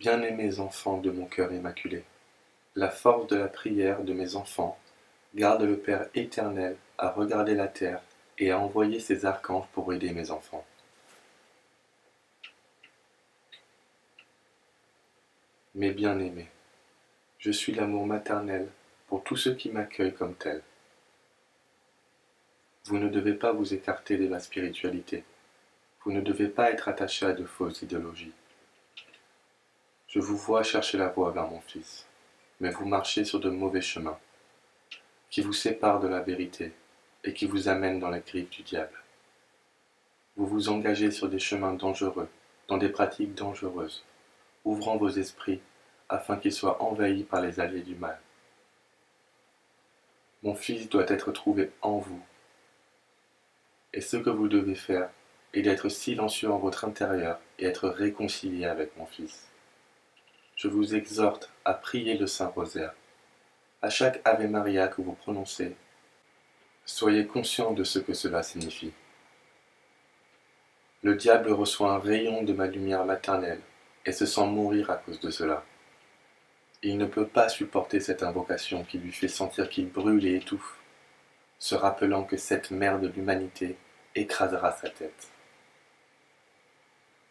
Bien-aimés enfants de mon cœur immaculé, la force de la prière de mes enfants garde le Père éternel à regarder la terre et à envoyer ses archanges pour aider mes enfants. Mes bien-aimés, je suis l'amour maternel pour tous ceux qui m'accueillent comme tel. Vous ne devez pas vous écarter de la spiritualité. Vous ne devez pas être attaché à de fausses idéologies. Je vous vois chercher la voie vers mon Fils, mais vous marchez sur de mauvais chemins, qui vous séparent de la vérité et qui vous amènent dans les griffes du diable. Vous vous engagez sur des chemins dangereux, dans des pratiques dangereuses, ouvrant vos esprits afin qu'ils soient envahis par les alliés du mal. Mon Fils doit être trouvé en vous, et ce que vous devez faire est d'être silencieux en votre intérieur et être réconcilié avec mon Fils. Je vous exhorte à prier le Saint-Rosaire. À chaque Ave Maria que vous prononcez, soyez conscient de ce que cela signifie. Le diable reçoit un rayon de ma lumière maternelle et se sent mourir à cause de cela. Il ne peut pas supporter cette invocation qui lui fait sentir qu'il brûle et étouffe, se rappelant que cette mère de l'humanité écrasera sa tête.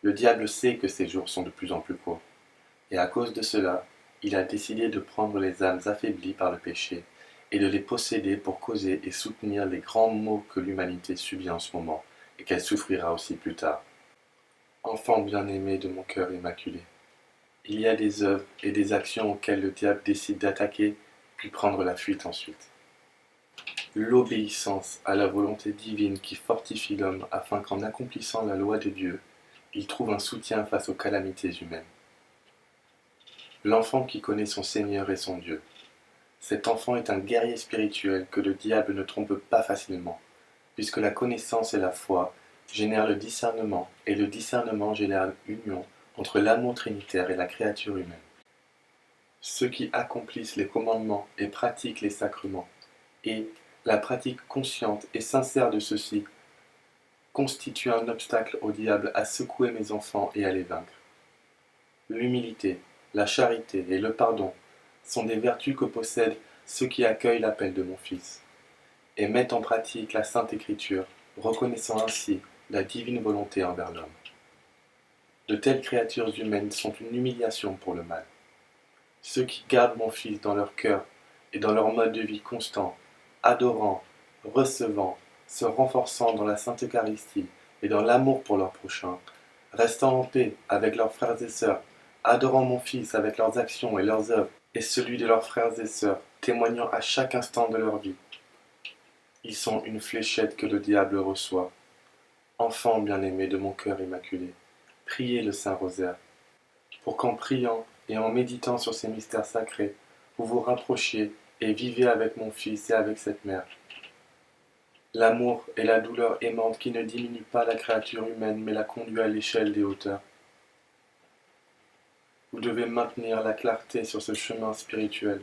Le diable sait que ses jours sont de plus en plus courts, et à cause de cela, il a décidé de prendre les âmes affaiblies par le péché et de les posséder pour causer et soutenir les grands maux que l'humanité subit en ce moment et qu'elle souffrira aussi plus tard. Enfants bien-aimés de mon cœur immaculé, il y a des œuvres et des actions auxquelles le diable décide d'attaquer puis prendre la fuite ensuite. L'obéissance à la volonté divine qui fortifie l'homme afin qu'en accomplissant la loi de Dieu, il trouve un soutien face aux calamités humaines. L'enfant qui connaît son Seigneur et son Dieu. Cet enfant est un guerrier spirituel que le diable ne trompe pas facilement, puisque la connaissance et la foi génèrent le discernement, et le discernement génère l'union entre l'amour trinitaire et la créature humaine. Ceux qui accomplissent les commandements et pratiquent les sacrements, et la pratique consciente et sincère de ceux-ci, constituent un obstacle au diable à secouer mes enfants et à les vaincre. L'humilité, la charité et le pardon sont des vertus que possèdent ceux qui accueillent l'appel de mon Fils et mettent en pratique la Sainte Écriture, reconnaissant ainsi la divine volonté envers l'homme. De telles créatures humaines sont une humiliation pour le mal. Ceux qui gardent mon Fils dans leur cœur et dans leur mode de vie constant, adorant, recevant, se renforçant dans la Sainte Eucharistie et dans l'amour pour leur prochain, restant en paix avec leurs frères et sœurs, adorant mon Fils avec leurs actions et leurs œuvres, et celui de leurs frères et sœurs, témoignant à chaque instant de leur vie. Ils sont une fléchette que le diable reçoit. Enfants bien-aimés de mon cœur immaculé, priez le Saint-Rosaire, pour qu'en priant et en méditant sur ces mystères sacrés, vous vous rapprochiez et vivez avec mon Fils et avec cette mère. L'amour et la douleur aimante qui ne diminuent pas la créature humaine mais la conduit à l'échelle des hauteurs. Vous devez maintenir la clarté sur ce chemin spirituel.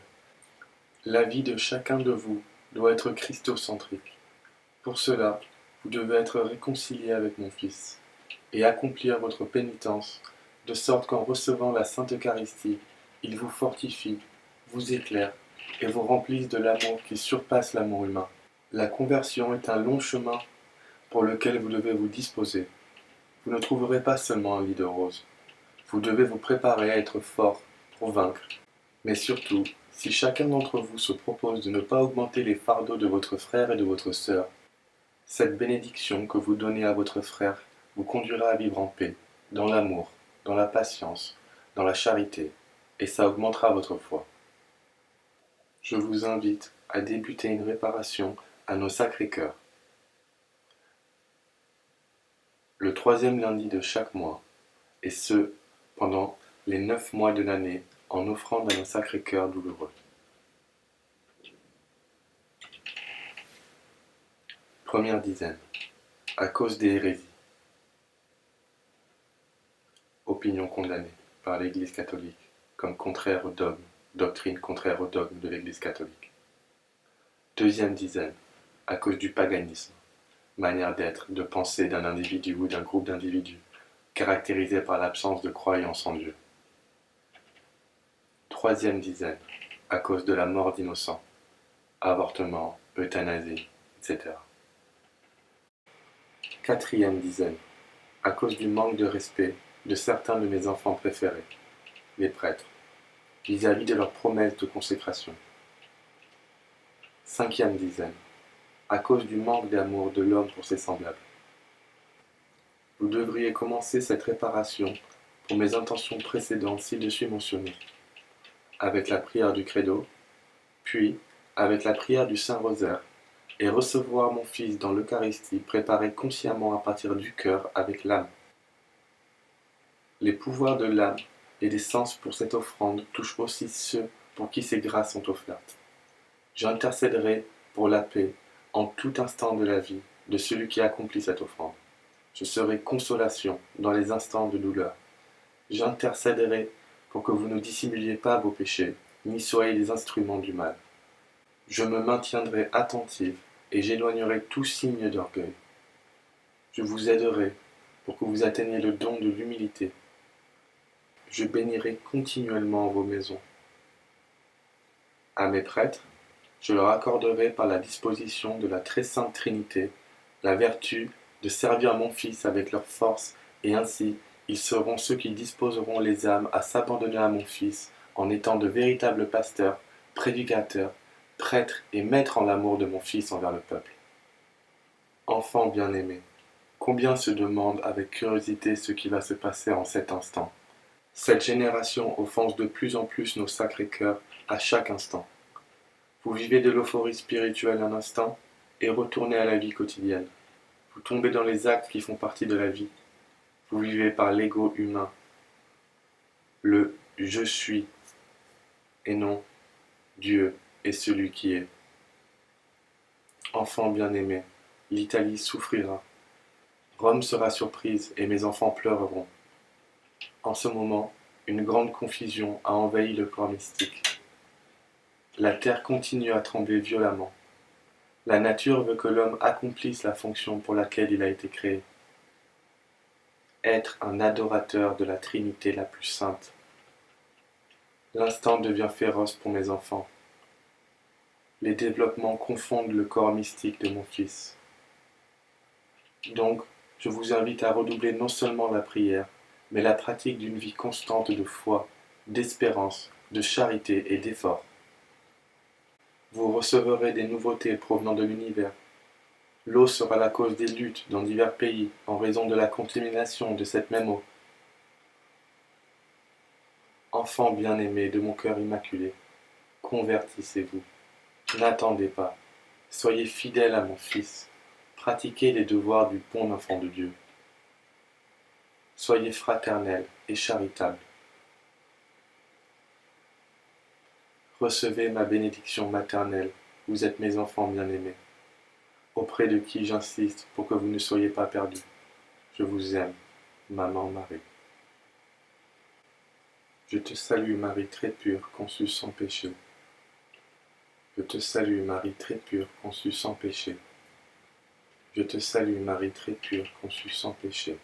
La vie de chacun de vous doit être christocentrique. Pour cela, vous devez être réconcilié avec mon Fils et accomplir votre pénitence, de sorte qu'en recevant la Sainte Eucharistie, il vous fortifie, vous éclaire et vous remplisse de l'amour qui surpasse l'amour humain. La conversion est un long chemin pour lequel vous devez vous disposer. Vous ne trouverez pas seulement un lit de roses. Vous devez vous préparer à être fort pour vaincre. Mais surtout, si chacun d'entre vous se propose de ne pas augmenter les fardeaux de votre frère et de votre sœur, cette bénédiction que vous donnez à votre frère vous conduira à vivre en paix, dans l'amour, dans la patience, dans la charité, et ça augmentera votre foi. Je vous invite à débuter une réparation à nos Sacrés-Cœurs. Le 3e lundi de chaque mois, et ce, pendant les 9 mois de l'année, en offrande à nos Sacrés-Cœurs douloureux. Première dizaine. À cause des hérésies. Opinion condamnée par l'Église catholique comme contraire au dogme, doctrine contraire au dogme de l'Église catholique. Deuxième dizaine. À cause du paganisme. Manière d'être, de penser d'un individu ou d'un groupe d'individus, caractérisée par l'absence de croyance en Dieu. Troisième dizaine, à cause de la mort d'innocents, avortement, euthanasie, etc. Quatrième dizaine, à cause du manque de respect de certains de mes enfants préférés, les prêtres, vis-à-vis de leurs promesses de consécration. Cinquième dizaine, à cause du manque d'amour de l'homme pour ses semblables. Vous devriez commencer cette réparation pour mes intentions précédentes ci-dessus mentionnées, avec la prière du Credo, puis avec la prière du Saint-Rosaire, et recevoir mon Fils dans l'Eucharistie préparée consciemment à partir du cœur avec l'âme. Les pouvoirs de l'âme et des sens pour cette offrande touchent aussi ceux pour qui ces grâces sont offertes. J'intercéderai pour la paix en tout instant de la vie de celui qui accomplit cette offrande. Je serai consolation dans les instants de douleur. J'intercéderai pour que vous ne dissimuliez pas vos péchés, ni soyez des instruments du mal. Je me maintiendrai attentive et j'éloignerai tout signe d'orgueil. Je vous aiderai pour que vous atteigniez le don de l'humilité. Je bénirai continuellement vos maisons. À mes prêtres, je leur accorderai par la disposition de la très sainte Trinité la vertu de servir mon Fils avec leur force, et ainsi ils seront ceux qui disposeront les âmes à s'abandonner à mon Fils en étant de véritables pasteurs, prédicateurs, prêtres et maîtres en l'amour de mon Fils envers le peuple. Enfants bien-aimés, combien se demandent avec curiosité ce qui va se passer en cet instant. Cette génération offense de plus en plus nos sacrés cœurs à chaque instant. Vous vivez de l'euphorie spirituelle un instant et retournez à la vie quotidienne. Vous tombez dans les actes qui font partie de la vie. Vous vivez par l'ego humain, le « je suis » et non « Dieu est celui qui est ». Enfants bien-aimés, l'Italie souffrira. Rome sera surprise et mes enfants pleureront. En ce moment, une grande confusion a envahi le corps mystique. La terre continue à trembler violemment. La nature veut que l'homme accomplisse la fonction pour laquelle il a été créé. Être un adorateur de la Trinité la plus sainte. L'instant devient féroce pour mes enfants. Les développements confondent le corps mystique de mon Fils. Donc, je vous invite à redoubler non seulement la prière, mais la pratique d'une vie constante de foi, d'espérance, de charité et d'effort. Vous recevrez des nouveautés provenant de l'univers. L'eau sera la cause des luttes dans divers pays en raison de la contamination de cette même eau. Enfants bien-aimés de mon cœur immaculé, convertissez-vous. N'attendez pas. Soyez fidèles à mon Fils. Pratiquez les devoirs du bon enfant de Dieu. Soyez fraternels et charitables. Recevez ma bénédiction maternelle, vous êtes mes enfants bien-aimés, auprès de qui j'insiste pour que vous ne soyez pas perdus. Je vous aime, Maman Marie. Je te salue Marie très pure, conçue sans péché. Je te salue Marie très pure, conçue sans péché. Je te salue Marie très pure, conçue sans péché.